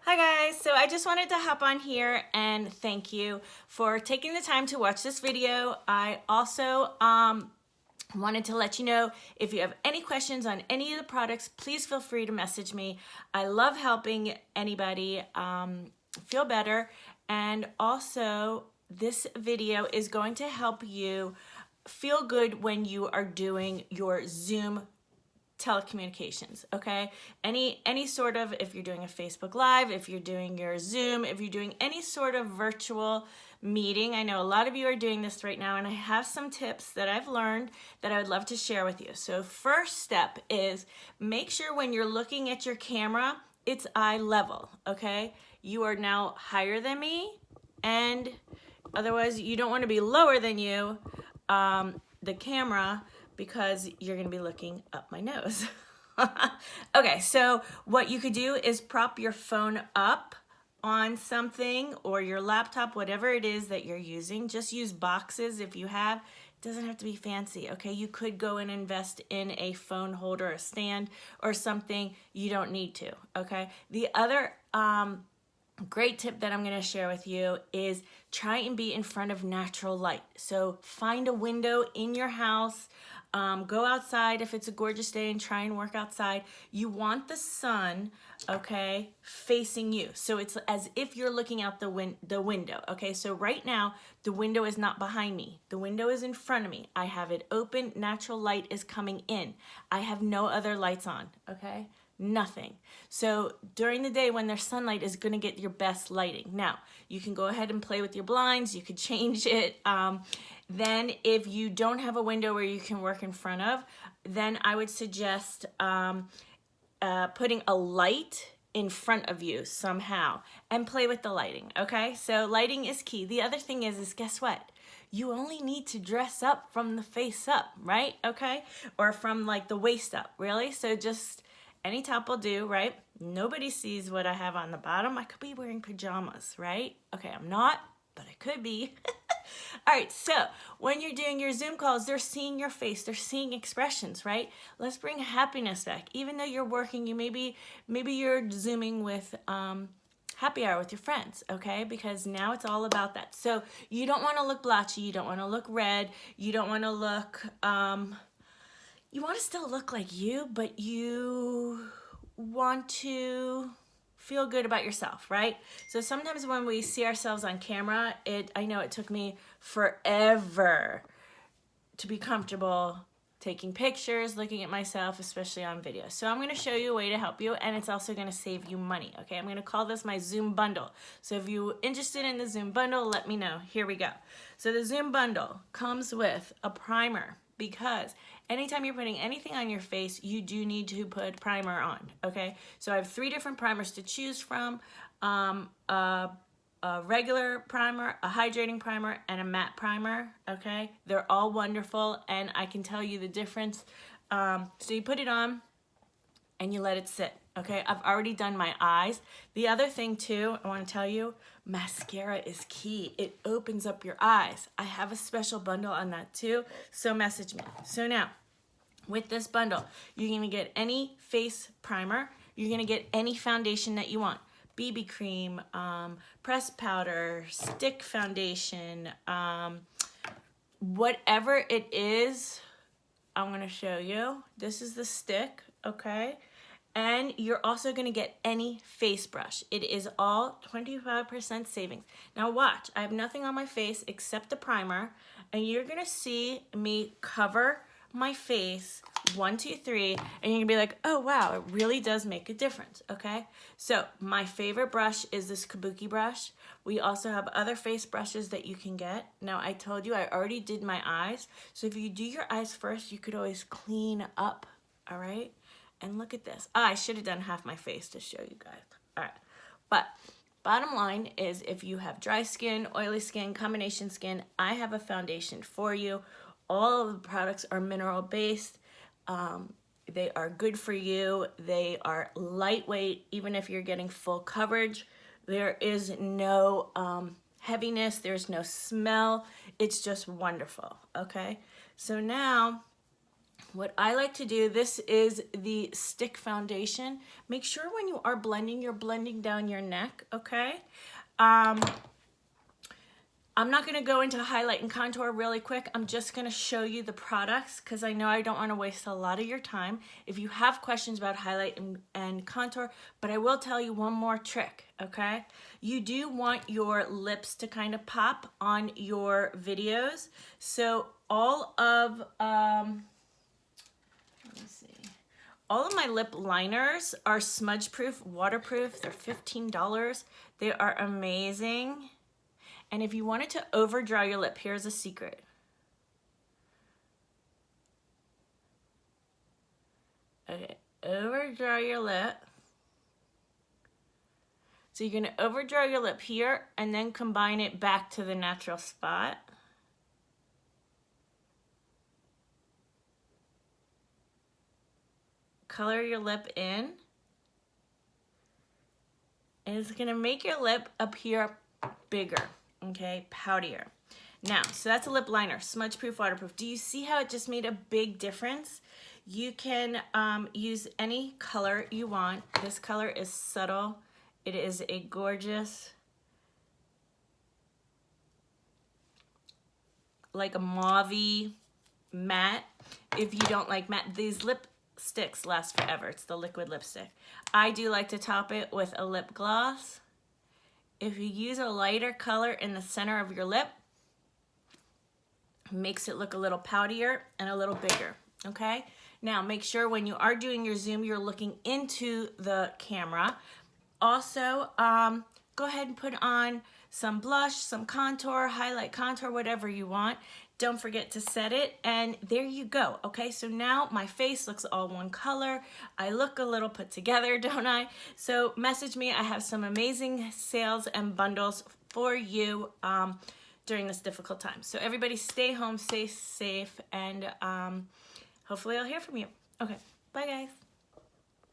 Hi guys, so I just wanted to hop on here and thank you for taking the time to watch this video. I also wanted to let you know if you have any questions on any of the products, please feel free to message me. I love helping anybody feel better, and also this video is going to help you feel good when you are doing your Zoom telecommunications. Okay, any sort of, if you're doing a Facebook Live, if you're doing your Zoom, if you're doing any sort of virtual meeting. I know a lot of you are doing this right now, and I have some tips that I've learned that I would love to share with you. So first step is make sure when you're looking at your camera, it's eye level. Okay, you are now higher than me, and otherwise you don't want to be lower than you, the camera, because you're gonna be looking up my nose. Okay, so what you could do is prop your phone up on something, or your laptop, whatever it is that you're using. Just use boxes if you have. It doesn't have to be fancy, okay? You could go and invest in a phone holder, a stand, or something. You don't need to, okay? The other great tip that I'm going to share with you is try and be in front of natural light. So find a window in your house. Go outside if it's a gorgeous day and try and work outside. You want the sun, okay, facing you. So it's as if you're looking out the window, okay? So right now, the window is not behind me. The window is in front of me. I have it open. Natural light is coming in. I have no other lights on, okay? Nothing. So during the day when there's sunlight is going to get your best lighting. Now, you can go ahead and play with your blinds. You could change it. Then if you don't have a window where you can work in front of, then I would suggest putting a light in front of you somehow and play with the lighting, okay? So lighting is key. The other thing is guess what? You only need to dress up from the face up, right? Okay? Or from like the waist up, really? So just any top will do, right? Nobody sees what I have on the bottom. I could be wearing pajamas, right? Okay, I'm not, but I could be. All right, so when you're doing your Zoom calls, they're seeing your face, they're seeing expressions, right? Let's bring happiness back. Even though you're working, maybe you're Zooming with happy hour with your friends, okay? Because now it's all about that. So you don't want to look blotchy, you don't want to look red, you don't want to look you want to still look like you, but you want to feel good about yourself, right? So sometimes when we see ourselves on camera, I know it took me forever to be comfortable taking pictures, looking at myself, especially on video. So I'm going to show you a way to help you, and it's also going to save you money, okay? I'm going to call this my Zoom bundle. So if you're interested in the Zoom bundle, let me know. Here we go. So the Zoom bundle comes with a primer, because anytime you're putting anything on your face, you do need to put primer on, okay? So I have 3 different primers to choose from. A regular primer, a hydrating primer, and a matte primer, okay? They're all wonderful, and I can tell you the difference. So you put it on, and you let it sit, okay? I've already done my eyes. The other thing, too, I want to tell you, mascara is key. It opens up your eyes. I have a special bundle on that, too, so message me. So now, with this bundle, you're going to get any face primer. You're going to get any foundation that you want. BB cream, pressed powder, stick foundation, whatever it is, I'm going to show you. This is the stick, okay? And you're also going to get any face brush. It is all 25% savings. Now watch, I have nothing on my face except the primer, and you're going to see me cover my face 1, 2, 3, and you're gonna be like, oh wow, it really does make a difference, okay? So my favorite brush is this Kabuki brush. We also have other face brushes that you can get. Now I told you I already did my eyes, so if you do your eyes first, you could always clean up, all right? And look at this. I should have done half my face to show you guys. All right, but bottom line is, if you have dry skin, oily skin, combination skin, I have a foundation for you. All of the products are mineral based. They are good for you. They are lightweight, even if you're getting full coverage. There is no heaviness. There's no smell. It's just wonderful, okay? So now what I like to do, this is the stick foundation. Make sure when you are blending, you're blending down your neck, okay? I'm not going to go into highlight and contour really quick. I'm just going to show you the products because I know I don't want to waste a lot of your time. If you have questions about highlight and contour, but I will tell you one more trick, okay? You do want your lips to kind of pop on your videos. So all of, let me see. All of my lip liners are smudge proof, waterproof. They're $15. They are amazing. And if you wanted to over draw your lip, here's a secret. Okay, over draw your lip. So you're gonna over draw your lip here and then combine it back to the natural spot. Color your lip in. And it's gonna make your lip up here bigger. Okay, poutier. Now, so that's a lip liner, smudge proof, waterproof. Do you see how it just made a big difference? You can use any color you want. This color is subtle. It is a gorgeous, like a mauve-y matte. If you don't like matte, these lipsticks last forever. It's the liquid lipstick. I do like to top it with a lip gloss. If you use a lighter color in the center of your lip, makes it look a little poutier and a little bigger, okay? Now, make sure when you are doing your zoom, you're looking into the camera. Also, go ahead and put on some blush, some contour, highlight, contour, whatever you want. Don't forget to set it, and there you go, okay? So now my face looks all one color. I look a little put together, don't I? So message me. I have some amazing sales and bundles for you during this difficult time. So everybody stay home, stay safe, and hopefully I'll hear from you. Okay, bye guys.